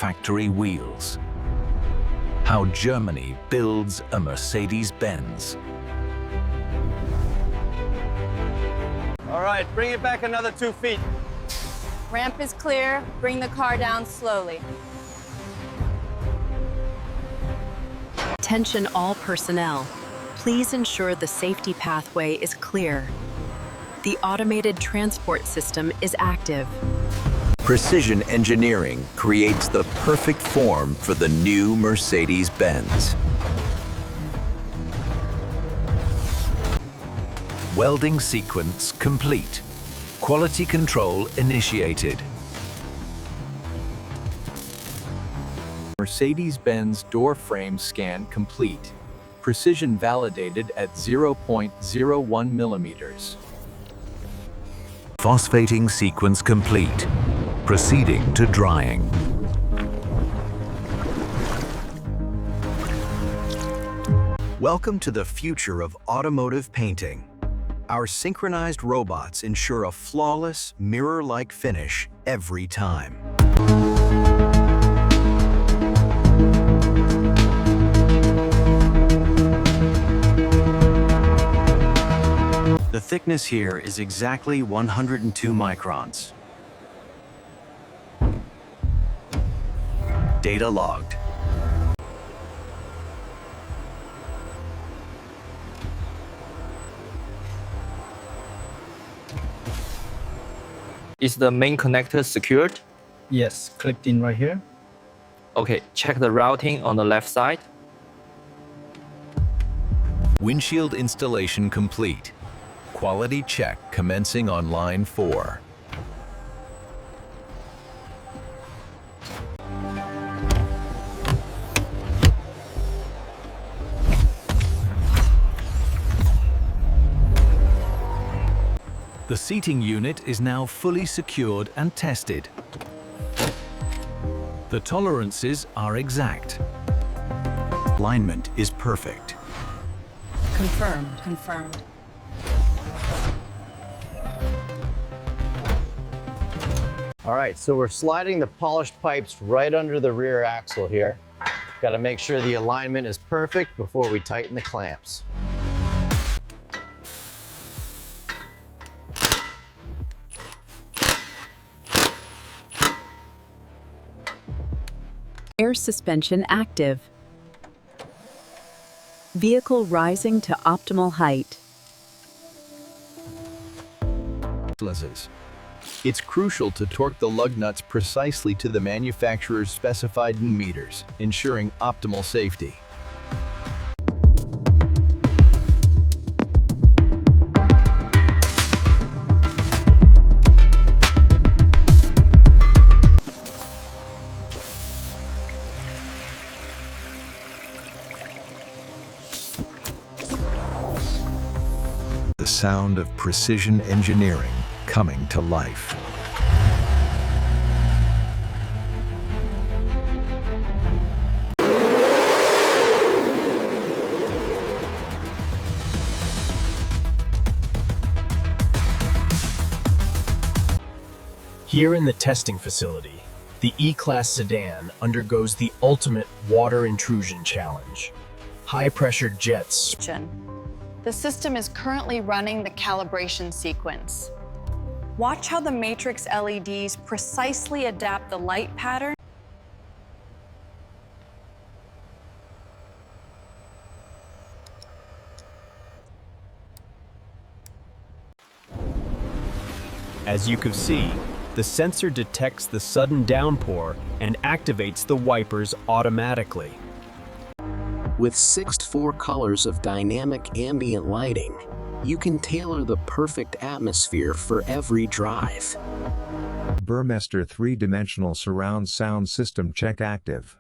factory wheels. How Germany builds a Mercedes-Benz. All right, bring it back another 2 feet. Ramp is clear. Bring the car down slowly. Attention all personnel. Please ensure the safety pathway is clear. The automated transport system is active. Precision engineering creates the perfect form for the new Mercedes-Benz. Welding sequence complete. Quality control initiated. Mercedes-Benz door frame scan complete. Precision validated at 0.01 millimeters. Phosphating sequence complete. Proceeding to drying. Welcome to the future of automotive painting. Our synchronized robots ensure a flawless, mirror-like finish every time. The thickness here is exactly 102 microns. Data logged. Is the main connector secured? Yes, clicked in right here. Okay, check the routing on the left side. Windshield installation complete. Quality check commencing on line 4. The seating unit is now fully secured and tested. The tolerances are exact. Alignment is perfect. Confirmed. All right, so we're sliding the polished pipes right under the rear axle here. Got to make sure the alignment is perfect before we tighten the clamps. Air suspension active. Vehicle rising to optimal height. It's crucial to torque the lug nuts precisely to the manufacturer's specified meters, ensuring optimal safety. The sound of precision engineering coming to life. Here in the testing facility, the E-Class sedan undergoes the ultimate water intrusion challenge. High-pressure jets. The system is currently running the calibration sequence. Watch how the matrix LEDs precisely adapt the light pattern. As you can see, the sensor detects the sudden downpour and activates the wipers automatically. With 4 colors of dynamic ambient lighting, you can tailor the perfect atmosphere for every drive. Burmester 3-dimensional surround sound system check active.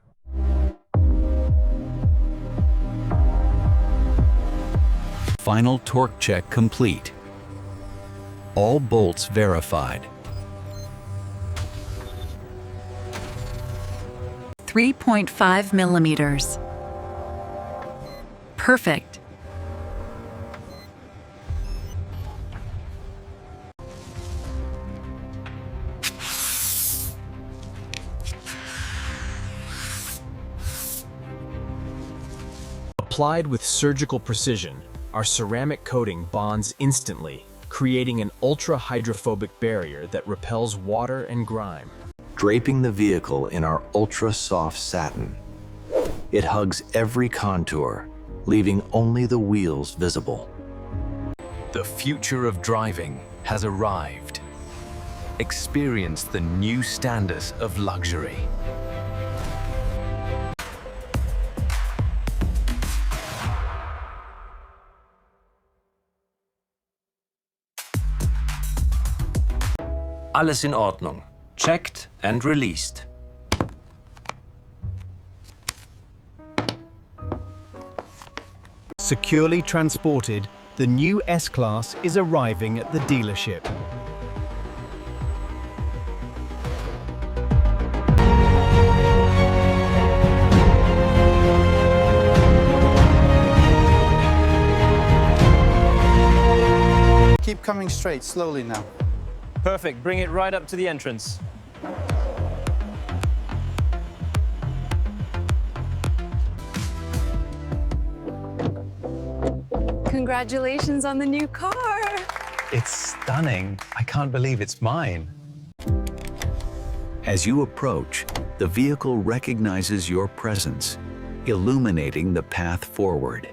Final torque check complete. All bolts verified. 3.5 millimeters. Perfect. Applied with surgical precision, our ceramic coating bonds instantly, creating an ultra-hydrophobic barrier that repels water and grime. Draping the vehicle in our ultra-soft satin. It hugs every contour, leaving only the wheels visible. The future of driving has arrived. Experience the new standards of luxury. Alles in Ordnung. Checked and released. Securely transported, the new S-Class is arriving at the dealership. Keep coming straight, slowly now. Perfect, bring it right up to the entrance. Congratulations on the new car. It's stunning. I can't believe it's mine. As you approach, the vehicle recognizes your presence, illuminating the path forward.